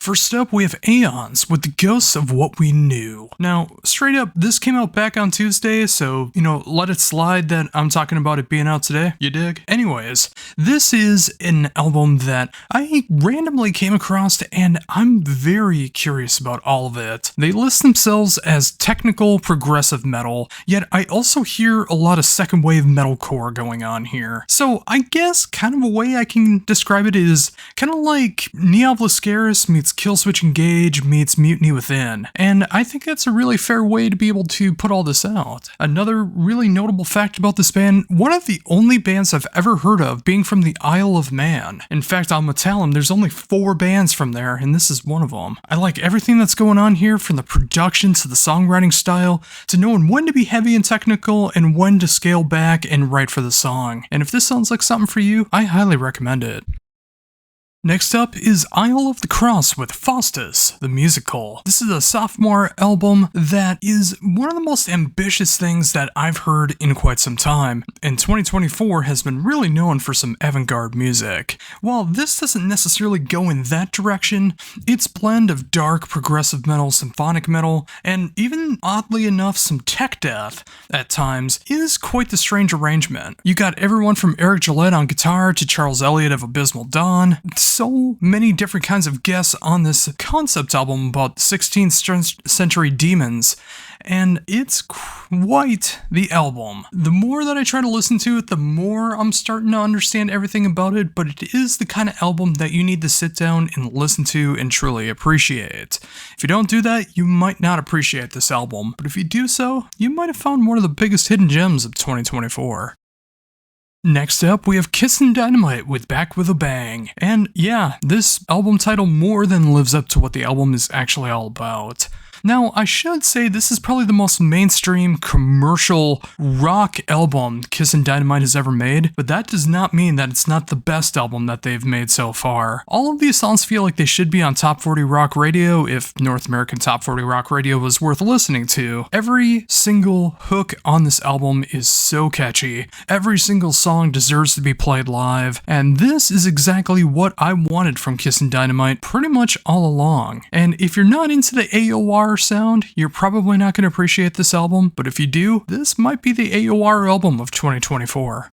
First up, we have Aeons with the Ghosts of What We Knew. Now, straight up, this came out back on Tuesday, so, let it slide that I'm talking about it being out today, you dig? Anyways, this is an album that I randomly came across, and I'm very curious about all of it. They list themselves as technical progressive metal, yet I also hear a lot of second wave metalcore going on here. So I guess kind of a way I can describe it is kind of like Neo Vlascaris meets Killswitch Engage meets Mutiny Within, and I think that's a really fair way to be able to put all this out. Another really notable fact about this band, one of the only bands I've ever heard of being from the Isle of Man. In fact, on Metallum, there's only 4 bands from there, and this is one of them. I like everything that's going on here, from the production to the songwriting style, to knowing when to be heavy and technical and when to scale back and write for the song. And if this sounds like something for you, I highly recommend it. Next up is Isle of the Cross with Faustus, the musical. This is a sophomore album that is one of the most ambitious things that I've heard in quite some time, and 2024 has been really known for some avant-garde music. While this doesn't necessarily go in that direction, its blend of dark progressive metal, symphonic metal, and even oddly enough some tech death at times is quite the strange arrangement. You got everyone from Eric Gillette on guitar to Charles Elliott of Abysmal Dawn. So many different kinds of guests on this concept album about 16th century demons, and it's quite the album. The more that I try to listen to it, the more I'm starting to understand everything about it, but it is the kind of album that you need to sit down and listen to and truly appreciate. If you don't do that, you might not appreciate this album, but if you do so, you might have found one of the biggest hidden gems of 2024. Next up, we have Kissin' Dynamite with Back With A Bang. And yeah, this album title more than lives up to what the album is actually all about. Now, I should say this is probably the most mainstream commercial rock album Kissin' Dynamite has ever made, but that does not mean that it's not the best album that they've made so far. All of these songs feel like they should be on Top 40 Rock Radio if North American Top 40 Rock Radio was worth listening to. Every single hook on this album is so catchy. Every single song deserves to be played live, and this is exactly what I wanted from Kissin' Dynamite pretty much all along. And if you're not into the AOR sound, you're probably not going to appreciate this album, but if you do, this might be the AOR album of 2024.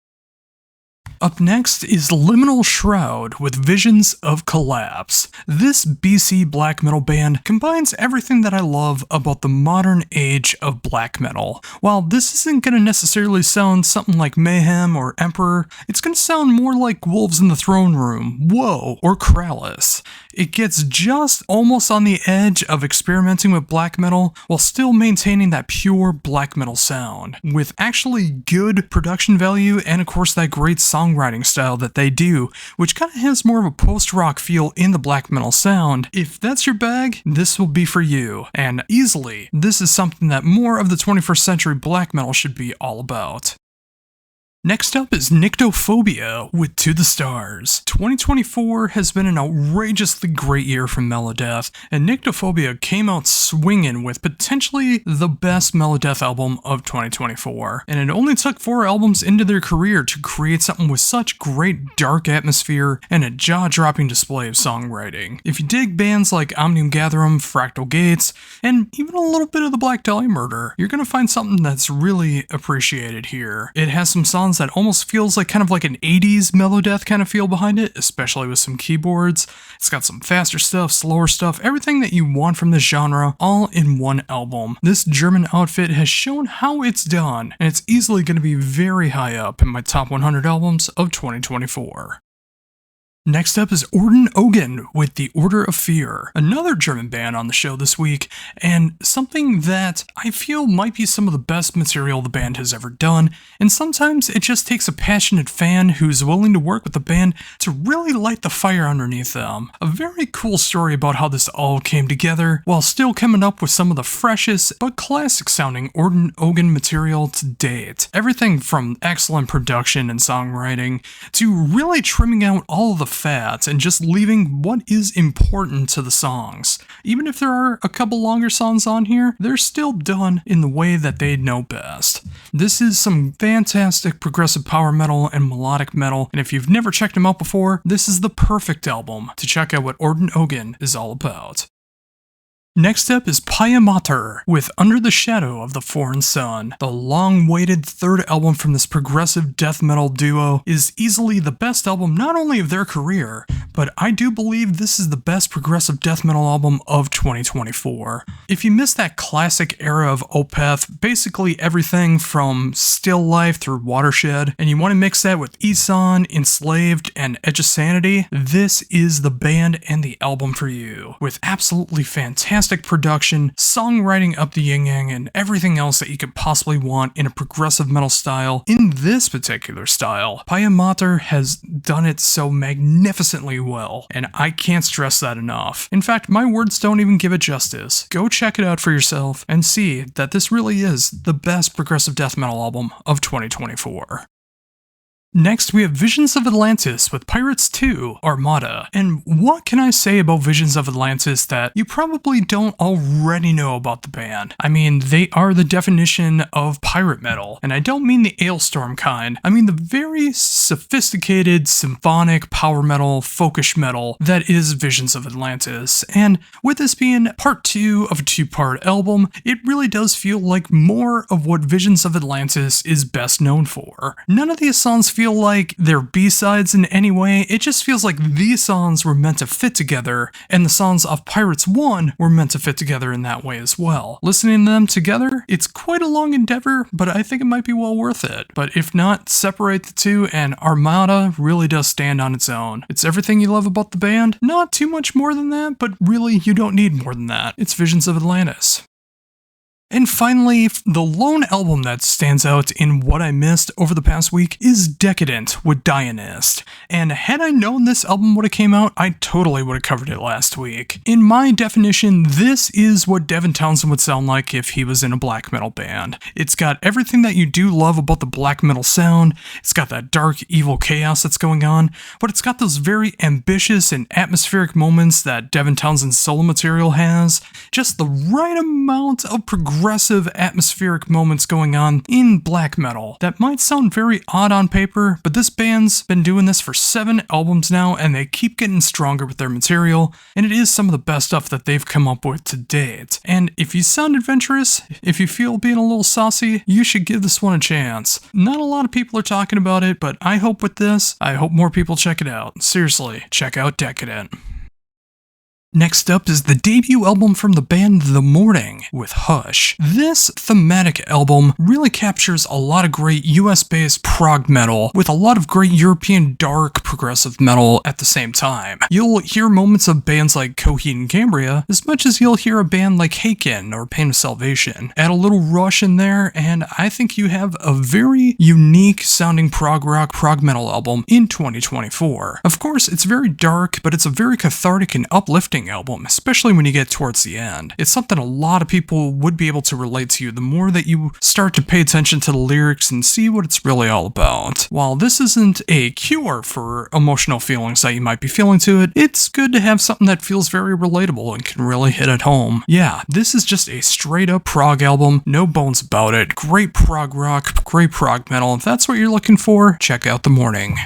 Up next is Liminal Shroud with Visions of Collapse. This BC black metal band combines everything that I love about the modern age of black metal. While this isn't going to necessarily sound something like Mayhem or Emperor, it's going to sound more like Wolves in the Throne Room, Woe, or Kralis. It gets just almost on the edge of experimenting with black metal while still maintaining that pure black metal sound, with actually good production value and of course that great songwriting style that they do, which kind of has more of a post-rock feel in the black metal sound. If that's your bag, this will be for you, and easily, this is something that more of the 21st century black metal should be all about. Next up is Nyctophobia with To The Stars. 2024 has been an outrageously great year for Melodeath, and Nyctophobia came out swinging with potentially the best Melodeath album of 2024. And it only took 4 albums into their career to create something with such great dark atmosphere and a jaw-dropping display of songwriting. If you dig bands like Omnium Gatherum, Fractal Gates, and even a little bit of the Black Dahlia Murder, you're gonna find something that's really appreciated here. It has some songs that almost feels like kind of like an 80s Melodeath kind of feel behind it, especially with some keyboards. It's got some faster stuff, slower stuff, everything that you want from this genre, all in one album. This German outfit has shown how it's done, and it's easily going to be very high up in my top 100 albums of 2024. Next up is Orden Ogen with The Order of Fear, another German band on the show this week, and something that I feel might be some of the best material the band has ever done, and sometimes it just takes a passionate fan who's willing to work with the band to really light the fire underneath them. A very cool story about how this all came together, while still coming up with some of the freshest but classic sounding Orden Ogen material to date. Everything from excellent production and songwriting to really trimming out all of the fat and just leaving what is important to the songs. Even if there are a couple longer songs on here, they're still done in the way that they know best. This is some fantastic progressive power metal and melodic metal, and if you've never checked them out before, this is the perfect album to check out what Orden Ogan is all about. Next up is Pia Mater with Under the Shadow of the Foreign Sun. The long-awaited third album from this progressive death metal duo is easily the best album not only of their career, but I do believe this is the best progressive death metal album of 2024. If you missed that classic era of Opeth, basically everything from Still Life through Watershed, and you want to mix that with Isan, Enslaved, and Edge of Sanity, this is the band and the album for you, with absolutely fantastic production, songwriting up the yin-yang, and everything else that you could possibly want in a progressive metal style. In this particular style, Pia Mater has done it so magnificently well, and I can't stress that enough. In fact, my words don't even give it justice. Go check it out for yourself and see that this really is the best progressive death metal album of 2024. Next, we have Visions of Atlantis with Pirates 2, Armada. And what can I say about Visions of Atlantis that you probably don't already know about the band? I mean, they are the definition of pirate metal, and I don't mean the Ailstorm kind. I mean the very sophisticated, symphonic, power metal, folkish metal that is Visions of Atlantis. And with this being part 2 of a 2-part album, it really does feel like more of what Visions of Atlantis is best known for. None of these songs feel like they're B-sides in any way. It just feels like these songs were meant to fit together, and the songs of Pirates 1 were meant to fit together in that way as well. Listening to them together, it's quite a long endeavor, but I think it might be well worth it. But if not, separate the two, and Armada really does stand on its own. It's everything you love about the band, not too much more than that, but really you don't need more than that. It's Visions of Atlantis. And finally, the lone album that stands out in what I missed over the past week is Decadent with Dionist. And had I known this album would have came out, I totally would have covered it last week. In my definition, this is what Devin Townsend would sound like if he was in a black metal band. It's got everything that you do love about the black metal sound, it's got that dark, evil chaos that's going on, but it's got those very ambitious and atmospheric moments that Devin Townsend's solo material has, just the right amount of progressive atmospheric moments going on in black metal that might sound very odd on paper, but this band's been doing this for 7 albums now and they keep getting stronger with their material, and it is some of the best stuff that they've come up with to date. And if you sound adventurous, if you feel being a little saucy, you should give this one a chance. Not a lot of people are talking about it, but I hope with this, I hope more people check it out. Seriously, check out Decadent. Next up is the debut album from the band The Morning with Hush. This thematic album really captures a lot of great US-based prog metal with a lot of great European dark progressive metal at the same time. You'll hear moments of bands like Coheed and Cambria as much as you'll hear a band like Haken or Pain of Salvation. Add a little Rush in there and I think you have a very unique sounding prog rock, prog metal album in 2024. Of course, it's very dark, but it's a very cathartic and uplifting album, especially when you get towards the end. It's something a lot of people would be able to relate to the more that you start to pay attention to the lyrics and see what it's really all about. While this isn't a cure for emotional feelings that you might be feeling to it, it's good to have something that feels very relatable and can really hit at home. Yeah, this is just a straight up prog album, no bones about it. Great prog rock, great prog metal. If that's what you're looking for, check out The Morning.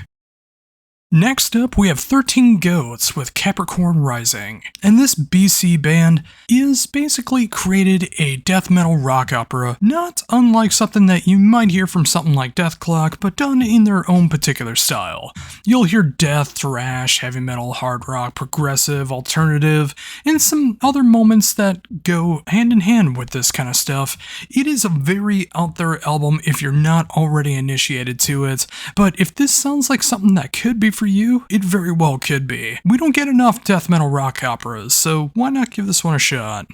Next up, we have 13 Goats with Capricorn Rising, and this BC band is basically created a death metal rock opera, not unlike something that you might hear from something like Death Clock, but done in their own particular style. You'll hear death, thrash, heavy metal, hard rock, progressive, alternative, and some other moments that go hand in hand with this kind of stuff. It is a very out there album if you're not already initiated to it, but if this sounds like something that could be for you, it very well could be. We don't get enough death metal rock operas, so why not give this one a shot?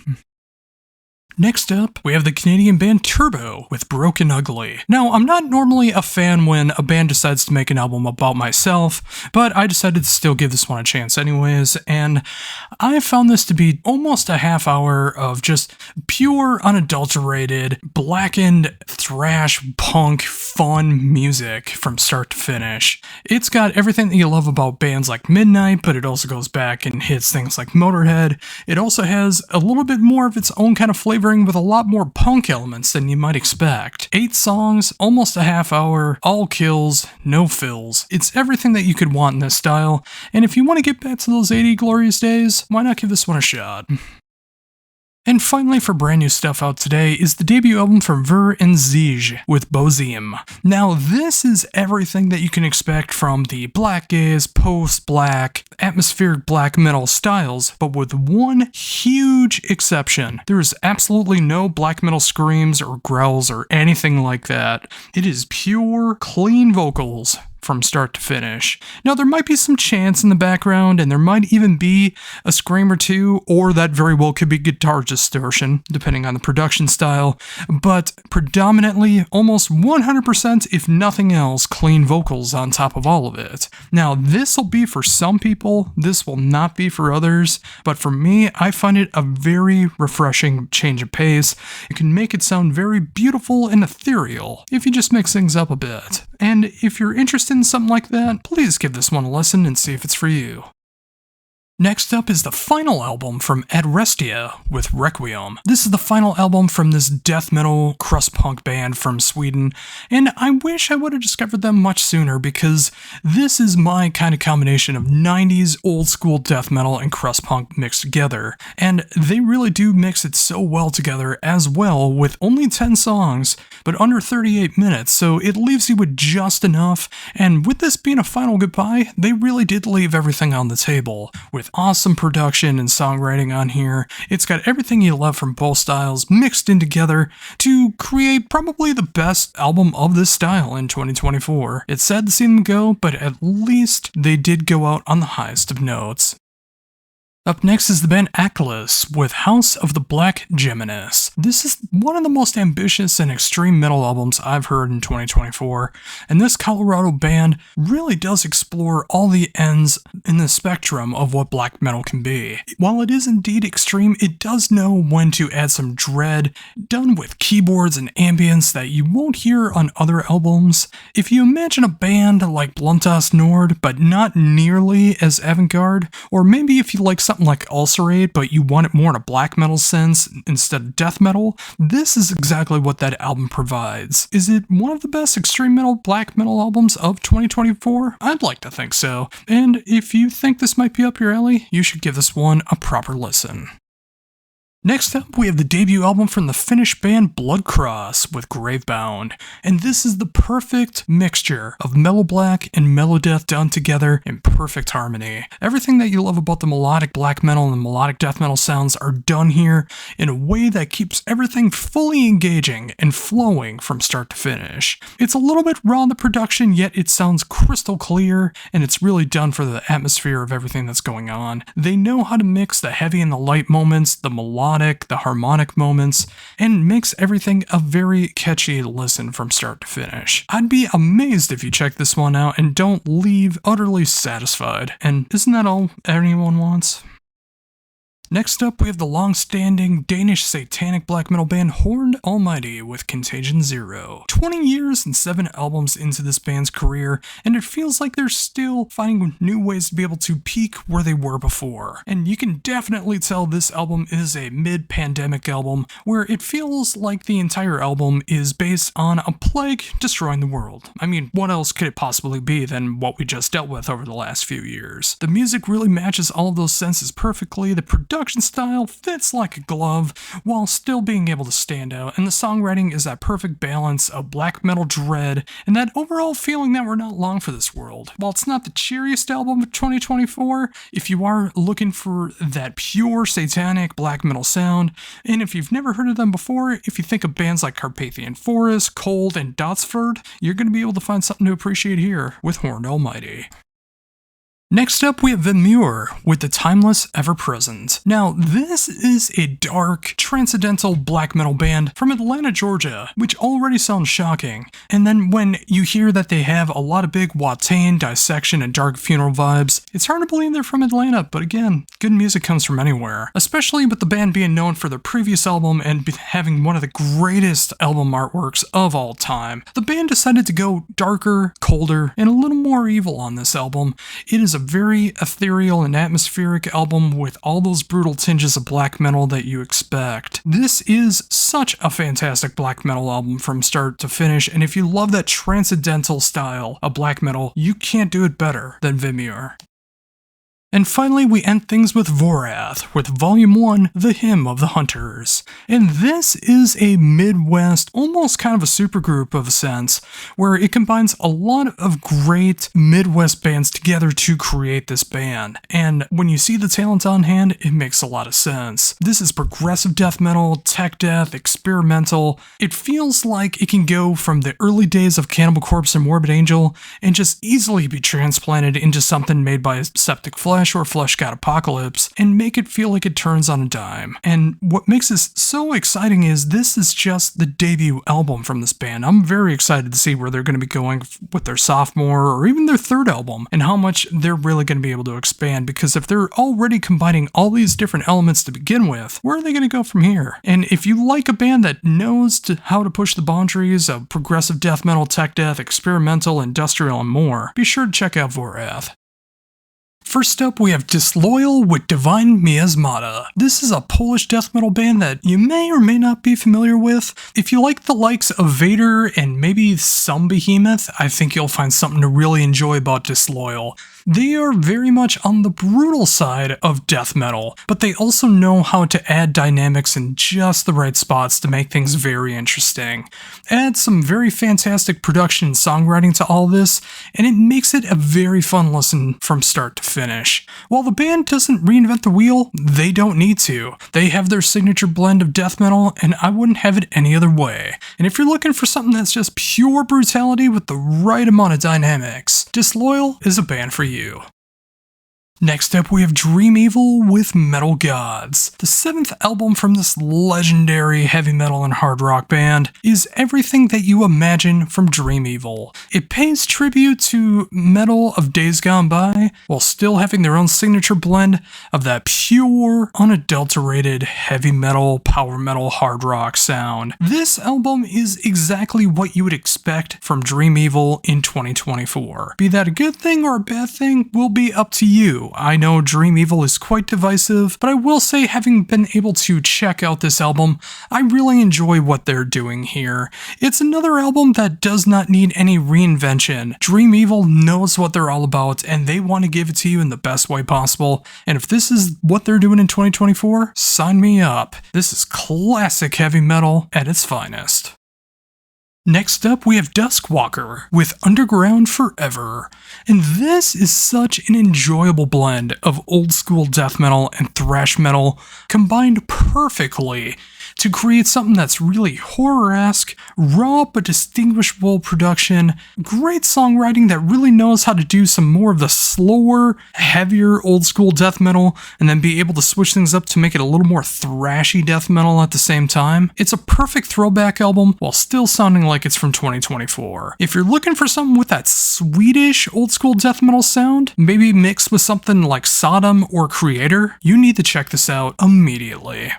Next up, we have the Canadian band Turbo with Broken Ugly. Now, I'm not normally a fan when a band decides to make an album about myself, but I decided to still give this one a chance anyways, and I found this to be almost a half hour of just pure, unadulterated, blackened thrash punk fun music from start to finish. It's got everything that you love about bands like Midnight, but it also goes back and hits things like Motorhead. It also has a little bit more of its own kind of flavoring with a lot more punk elements than you might expect. 8 songs, almost a half hour, all kills, no fills. It's everything that you could want in this style, and if you want to get back to those 80 glorious days, why not give this one a shot? And finally, for brand new stuff out today, is the debut album from Ver and Ziege with Boziem. Now, this is everything that you can expect from the black gaze, post-black, atmospheric black metal styles, but with one huge exception. There is absolutely no black metal screams or growls or anything like that. It is pure, clean vocals from start to finish. Now, there might be some chants in the background, and there might even be a scream or two, or that very well could be guitar distortion, depending on the production style, but predominantly, almost 100%, if nothing else, clean vocals on top of all of it. Now, this will be for some people, this will not be for others, but for me, I find it a very refreshing change of pace. It can make it sound very beautiful and ethereal if you just mix things up a bit. And if you're interested in something like that, please give this one a listen and see if it's for you. Next up is the final album from Adrestia with Requiem. This is the final album from this death metal crust punk band from Sweden, and I wish I would have discovered them much sooner because this is my kind of combination of 90s old school death metal and crust punk mixed together, and they really do mix it so well together as well with only 10 songs, but under 38 minutes, so it leaves you with just enough, and with this being a final goodbye, they really did leave everything on the table, with awesome production and songwriting on here. It's got everything you love from both styles mixed in together to create probably the best album of this style in 2024. It's sad to see them go, but at least they did go out on the highest of notes. Up next is the band Atlas with House of the Black Geminis. This is one of the most ambitious and extreme metal albums I've heard in 2024, and this Colorado band really does explore all the ends in the spectrum of what black metal can be. While it is indeed extreme, it does know when to add some dread, done with keyboards and ambience that you won't hear on other albums. If you imagine a band like Bluntas Nord, but not nearly as avant-garde, or maybe if you like something like Ulcerate, but you want it more in a black metal sense instead of death metal, this is exactly what that album provides. Is it one of the best extreme metal black metal albums of 2024? I'd like to think so. And if you think this might be up your alley, you should give this one a proper listen. Next up, we have the debut album from the Finnish band Bloodcross with Gravebound, and this is the perfect mixture of mellow black and mellow death done together in perfect harmony. Everything that you love about the melodic black metal and the melodic death metal sounds are done here in a way that keeps everything fully engaging and flowing from start to finish. It's a little bit raw in the production, yet it sounds crystal clear, and it's really done for the atmosphere of everything that's going on. They know how to mix the heavy and the light moments, the melodic, the harmonic moments, and makes everything a very catchy listen from start to finish. I'd be amazed if you check this one out and don't leave utterly satisfied. And isn't that all anyone wants? Next up, we have the long-standing Danish satanic black metal band Horned Almighty with Contagion Zero. 20 years and 7 albums into this band's career, and it feels like they're still finding new ways to be able to peak where they were before. And you can definitely tell this album is a mid-pandemic album, where it feels like the entire album is based on a plague destroying the world. I mean, what else could it possibly be than what we just dealt with over the last few years? The music really matches all of those senses perfectly, the production style fits like a glove while still being able to stand out, and the songwriting is that perfect balance of black metal dread and that overall feeling that we're not long for this world. While it's not the cheeriest album of 2024, if you are looking for that pure satanic black metal sound, and if you've never heard of them before, if you think of bands like Carpathian Forest, Cold, and Dotsford, you're going to be able to find something to appreciate here with Horned Almighty. Next up, we have Vimure with The Timeless Ever Present. Now, this is a dark, transcendental black metal band from Atlanta, Georgia, which already sounds shocking. And then when you hear that they have a lot of big Watain, dissection, and dark funeral vibes, it's hard to believe they're from Atlanta, but again, good music comes from anywhere. Especially with the band being known for their previous album and having one of the greatest album artworks of all time. The band decided to go darker, colder, and a little more evil on this album. It is a very ethereal and atmospheric album with all those brutal tinges of black metal that you expect. This is such a fantastic black metal album from start to finish, and if you love that transcendental style of black metal, you can't do it better than Vimure. And finally, we end things with Vorath, with Volume 1, The Hymn of the Hunters. And this is a Midwest, almost kind of a supergroup of a sense, where it combines a lot of great Midwest bands together to create this band. And when you see the talent on hand, it makes a lot of sense. This is progressive death metal, tech death, experimental. It feels like it can go from the early days of Cannibal Corpse and Morbid Angel and just easily be transplanted into something made by Septic Flesh or Flesh God Apocalypse and make it feel like it turns on a dime. And what makes this so exciting is this is just the debut album from this band. I'm very excited to see where they're going to be going with their sophomore or even their third album and how much they're really going to be able to expand, because if they're already combining all these different elements to begin with, where are they going to go from here? And if you like a band that knows how to push the boundaries of progressive death metal, tech death, experimental, industrial, and more, be sure to check out Vorath. First up, we have Disloyal with Divine Miasmata. This is a Polish death metal band that you may or may not be familiar with. If you like the likes of Vader and maybe some Behemoth, I think you'll find something to really enjoy about Disloyal. They are very much on the brutal side of death metal, but they also know how to add dynamics in just the right spots to make things very interesting. Add some very fantastic production and songwriting to all this, and it makes it a very fun listen from start to finish. While the band doesn't reinvent the wheel, they don't need to. They have their signature blend of death metal, and I wouldn't have it any other way. And if you're looking for something that's just pure brutality with the right amount of dynamics, Disloyal is a band for you. Next up, we have Dream Evil with Metal Gods. The 7th album from this legendary heavy metal and hard rock band is everything that you imagine from Dream Evil. It pays tribute to metal of days gone by, while still having their own signature blend of that pure, unadulterated heavy metal, power metal, hard rock sound. This album is exactly what you would expect from Dream Evil in 2024. Be that a good thing or a bad thing will be up to you. I know Dream Evil is quite divisive, but I will say, having been able to check out this album, I really enjoy what they're doing here. It's another album that does not need any reinvention. Dream Evil knows what they're all about, and they want to give it to you in the best way possible, and if this is what they're doing in 2024, sign me up. This is classic heavy metal at its finest. Next up, we have Duskwalker with Underground Forever. And this is such an enjoyable blend of old school death metal and thrash metal combined perfectly to create something that's really horror-esque, raw but distinguishable production, great songwriting that really knows how to do some more of the slower, heavier old school death metal, and then be able to switch things up to make it a little more thrashy death metal at the same time. It's a perfect throwback album while still sounding like it's from 2024. If you're looking for something with that Swedish old school death metal sound, maybe mixed with something like Sodom or Creator, you need to check this out immediately.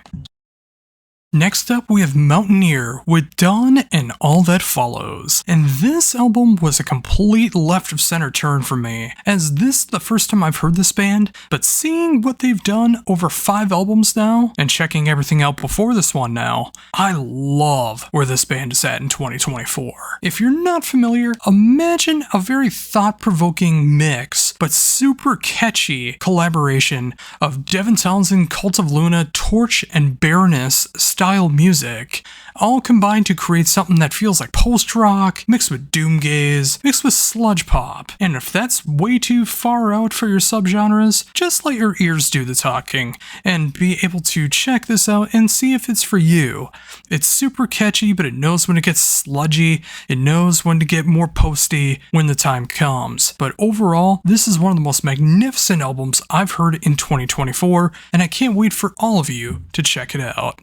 Next up, we have Mountaineer with Dawn and All That Follows. And this album was a complete left of center turn for me, as this is the first time I've heard this band, but seeing what they've done over 5 albums now, and checking everything out before this one now, I love where this band is at in 2024. If you're not familiar, imagine a very thought-provoking mix, but super catchy collaboration of Devin Townsend, Cult of Luna, Torch, and Baroness style music, all combined to create something that feels like post-rock, mixed with doomgaze, mixed with sludge pop. And if that's way too far out for your subgenres, just let your ears do the talking, and be able to check this out and see if it's for you. It's super catchy, but it knows when to get sludgy, it knows when to get more posty when the time comes. But overall, this is one of the most magnificent albums I've heard in 2024, and I can't wait for all of you to check it out.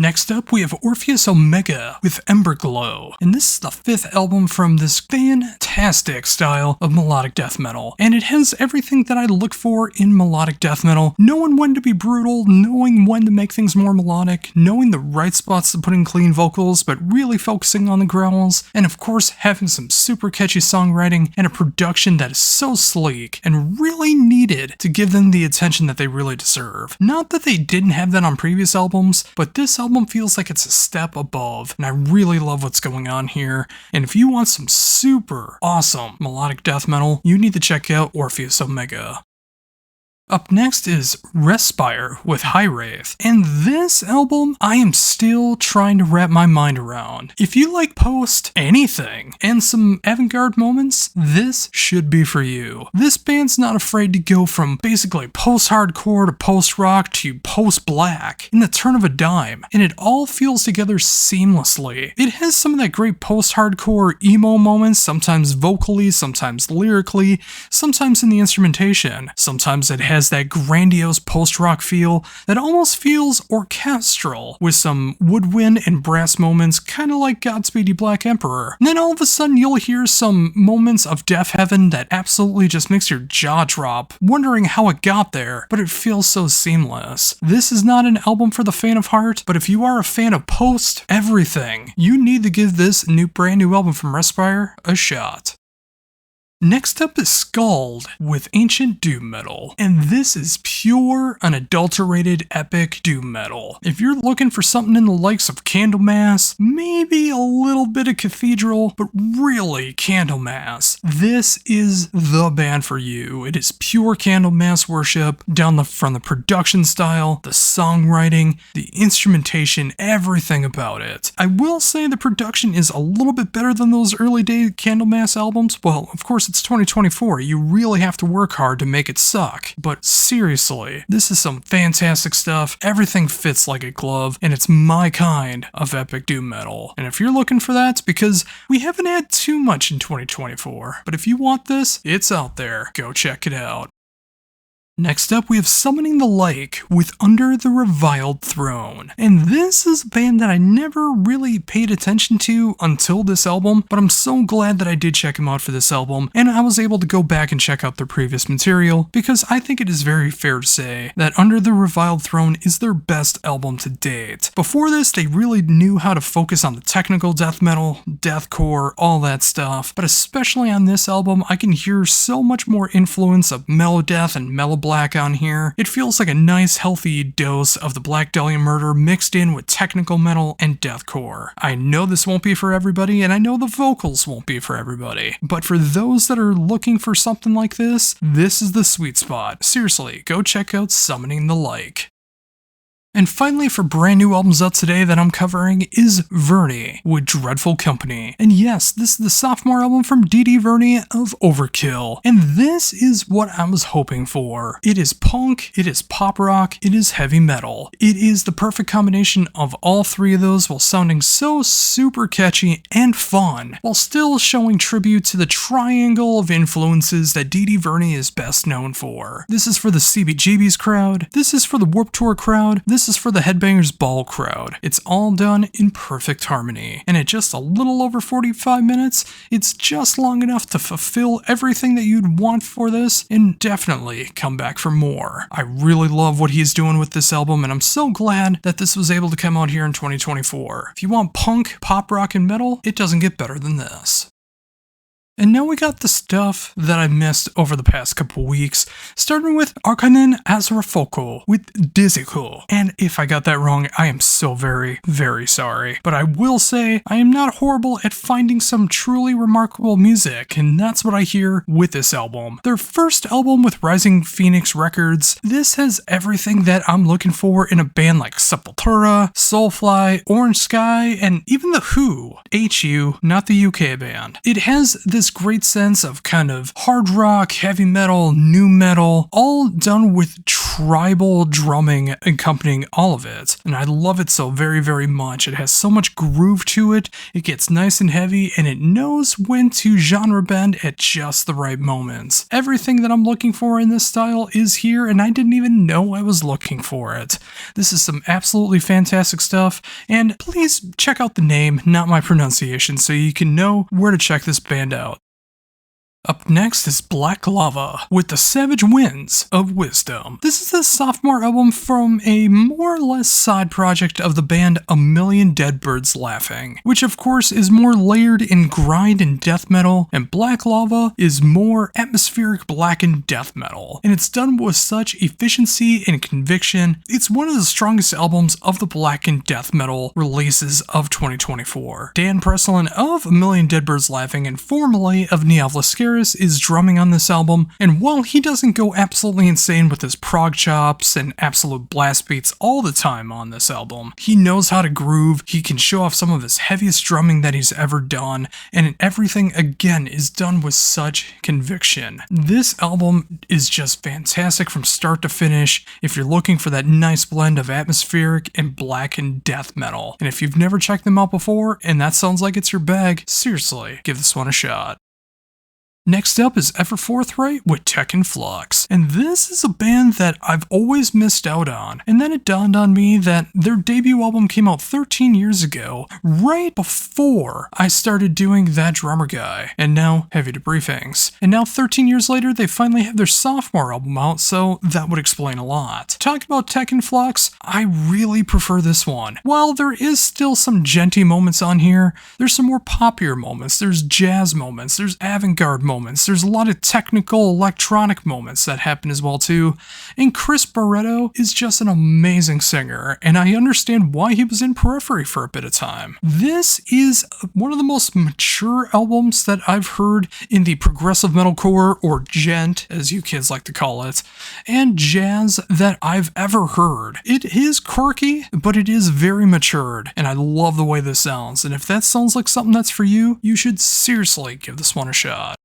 Next up, we have Orpheus Omega with Emberglow, and this is the 5th album from this fantastic style of melodic death metal, and it has everything that I look for in melodic death metal, knowing when to be brutal, knowing when to make things more melodic, knowing the right spots to put in clean vocals, but really focusing on the growls, and of course having some super catchy songwriting and a production that is so sleek and really needed to give them the attention that they really deserve. Not that they didn't have that on previous albums, but this album feels like it's a step above, and I really love what's going on here. And if you want some super awesome melodic death metal, you need to check out Orpheus Omega. Up next is Respire with High Wraith, and this album I am still trying to wrap my mind around. If you like post anything and some avant-garde moments, this should be for you. This band's not afraid to go from basically post-hardcore to post-rock to post-black in the turn of a dime, and it all feels together seamlessly. It has some of that great post-hardcore emo moments, sometimes vocally, sometimes lyrically, sometimes in the instrumentation, sometimes it has that grandiose post-rock feel that almost feels orchestral, with some woodwind and brass moments kind of like Godspeed You Black Emperor. And then all of a sudden you'll hear some moments of death heaven that absolutely just makes your jaw drop, wondering how it got there, but it feels so seamless. This is not an album for the faint of heart, but if you are a fan of post everything, you need to give this brand new album from Respire a shot. Next up is Scald with Ancient Doom Metal, and this is pure, unadulterated, epic doom metal. If you're looking for something in the likes of Candlemass, maybe a little bit of Cathedral, but really Candlemass, this is the band for you. It is pure Candlemass worship, from the production style, the songwriting, the instrumentation, everything about it. I will say the production is a little bit better than those early day Candlemass albums. Well, of course, it's 2024, you really have to work hard to make it suck. But seriously, this is some fantastic stuff, everything fits like a glove, and it's my kind of epic doom metal. And if you're looking for that, it's because we haven't had too much in 2024. But if you want this, it's out there. Go check it out. Next up, we have Summoning the Like with Under the Reviled Throne. And this is a band that I never really paid attention to until this album, but I'm so glad that I did check them out for this album, and I was able to go back and check out their previous material, because I think it is very fair to say that Under the Reviled Throne is their best album to date. Before this, they really knew how to focus on the technical death metal, deathcore, all that stuff, but especially on this album, I can hear so much more influence of mellow death and mellow black on here. It feels like a nice healthy dose of the Black Dahlia Murder mixed in with technical metal and deathcore. I know this won't be for everybody, and I know the vocals won't be for everybody, but for those that are looking for something like this is the sweet spot. Seriously, go check out Summoning the Like. And finally, for brand new albums out today that I'm covering is Verney with Dreadful Company. And yes, this is the sophomore album from D.D. Verney of Overkill. And this is what I was hoping for. It is punk, it is pop rock, it is heavy metal. It is the perfect combination of all three of those while sounding so super catchy and fun, while still showing tribute to the triangle of influences that D.D. Verney is best known for. This is for the CBGB's crowd, this is for the Warped Tour crowd, this is for the Headbangers Ball crowd. It's all done in perfect harmony, and at just a little over 45 minutes, it's just long enough to fulfill everything that you'd want for this, and definitely come back for more. I really love what he's doing with this album, and I'm so glad that this was able to come out here in 2024. If you want punk, pop rock, and metal, it doesn't get better than this. And now we got the stuff that I missed over the past couple weeks, starting with Arkanen Azrafoko with Diziko. And if I got that wrong, I am so very, very sorry. But I will say, I am not horrible at finding some truly remarkable music, and that's what I hear with this album. Their first album with Rising Phoenix Records, this has everything that I'm looking for in a band like Sepultura, Soulfly, Orange Sky, and even The Who. HU, not the UK band. It has this great sense of kind of hard rock, heavy metal, new metal, all done with tribal drumming accompanying all of it. And I love it so very, very much. It has so much groove to it, it gets nice and heavy, and it knows when to genre bend at just the right moments. Everything that I'm looking for in this style is here, and I didn't even know I was looking for it. This is some absolutely fantastic stuff, and please check out the name, not my pronunciation, so you can know where to check this band out. Up next is Black Lava with The Savage Winds of Wisdom. This is the sophomore album from a more or less side project of the band A Million Dead Birds Laughing, which of course is more layered in grind and death metal, and Black Lava is more atmospheric blackened death metal. And it's done with such efficiency and conviction. It's one of the strongest albums of the blackened death metal releases of 2024. Dan Preslin of A Million Dead Birds Laughing and formerly of Niavla is drumming on this album, and while he doesn't go absolutely insane with his prog chops and absolute blast beats all the time on this album, he knows how to groove, he can show off some of his heaviest drumming that he's ever done, and everything again is done with such conviction. This album is just fantastic from start to finish if you're looking for that nice blend of atmospheric and blackened death metal. And if you've never checked them out before and that sounds like it's your bag, seriously, give this one a shot. Next up is Ever Forthright with Tech and Flux, and this is a band that I've always missed out on, and then it dawned on me that their debut album came out 13 years ago, right before I started doing That Drummer Guy, and now Heavy Debriefings. And now 13 years later, they finally have their sophomore album out, so that would explain a lot. Talking about Tech and Flux, I really prefer this one. While there is still some genty moments on here, there's some more poppier moments, there's jazz moments, there's avant-garde moments, there's a lot of technical electronic moments that happen as well too, and Chris Barretto is just an amazing singer, and I understand why he was in Periphery for a bit of time. This is one of the most mature albums that I've heard in the progressive metalcore, or gent as you kids like to call it, and jazz that I've ever heard. It is quirky, but it is very matured, and I love the way this sounds, and if that sounds like something that's for you, you should seriously give this one a shot.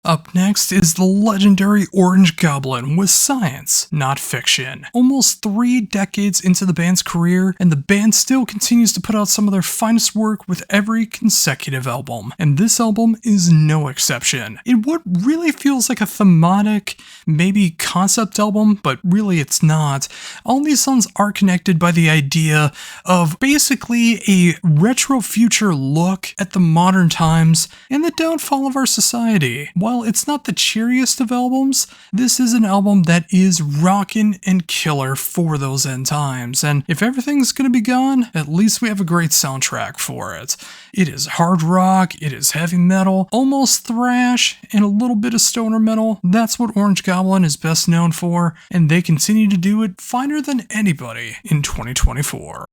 Up next is the legendary Orange Goblin with Science, Not Fiction. Almost 3 decades into the band's career, and the band still continues to put out some of their finest work with every consecutive album, and this album is no exception. It what really feels like a thematic, maybe concept album, but really it's not. All these songs are connected by the idea of basically a retro future look at the modern times and the downfall of our society. While it's not the cheeriest of albums, this is an album that is rockin' and killer for those end times, and if everything's gonna be gone, at least we have a great soundtrack for it. It is hard rock, it is heavy metal, almost thrash, and a little bit of stoner metal. That's what Orange Goblin is best known for, and they continue to do it finer than anybody in 2024.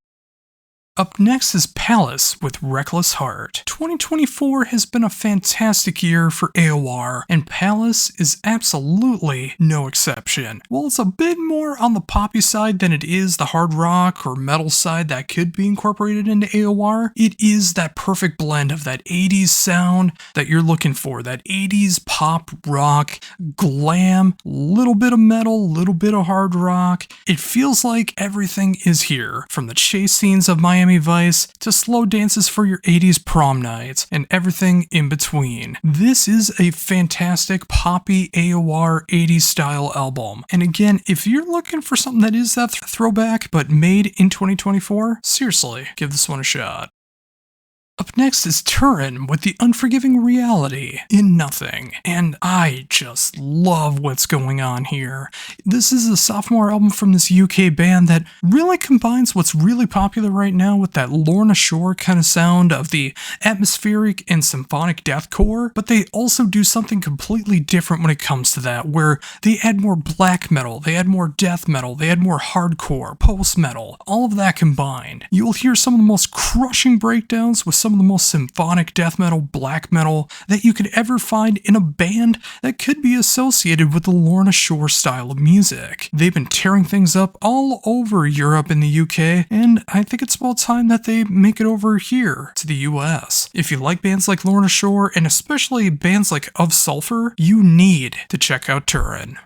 Up next is Palace with Reckless Heart. 2024 has been a fantastic year for AOR, and Palace is absolutely no exception. While it's a bit more on the poppy side than it is the hard rock or metal side that could be incorporated into AOR, it is that perfect blend of that 80s sound that you're looking for, that 80s pop rock, glam, little bit of metal, little bit of hard rock. It feels like everything is here, from the chase scenes of Miami Vice to slow dances for your 80s prom nights and everything in between. This is a fantastic poppy AOR 80s style album. And again, if you're looking for something that is that throwback but made in 2024, seriously, give this one a shot. Up next is Turin with The Unforgiving Reality in Nothing, and I just love what's going on here. This is a sophomore album from this UK band that really combines what's really popular right now with that Lorna Shore kind of sound of the atmospheric and symphonic deathcore, but they also do something completely different when it comes to that, where they add more black metal, they add more death metal, they add more hardcore, post-metal, all of that combined. You'll hear some of the most crushing breakdowns with some of the most symphonic death metal, black metal that you could ever find in a band that could be associated with the Lorna Shore style of music. They've been tearing things up all over Europe and the UK, and I think it's about time that they make it over here to the US. If you like bands like Lorna Shore, and especially bands like Of Sulfur, you need to check out Turin.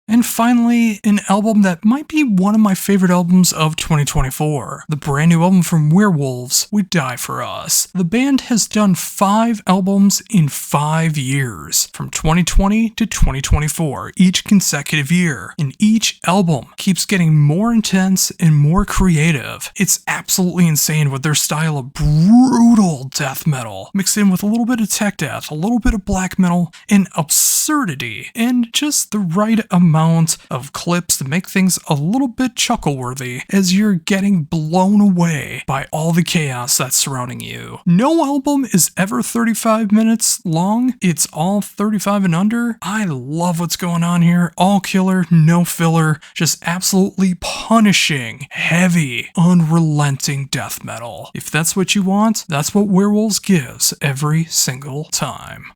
And finally, an album that might be one of my favorite albums of 2024. The brand new album from Werewolves, We Die For Us. The band has done 5 albums in 5 years, from 2020 to 2024, each consecutive year. And each album keeps getting more intense and more creative. It's absolutely insane with their style of brutal death metal, mixed in with a little bit of tech death, a little bit of black metal, and absurdity, and just the right amount of clips to make things a little bit chuckle-worthy as you're getting blown away by all the chaos that's surrounding you. No album is ever 35 minutes long. It's all 35 and under. I love what's going on here. All killer, no filler, just absolutely punishing, heavy, unrelenting death metal. If that's what you want, that's what Werewolves gives every single time.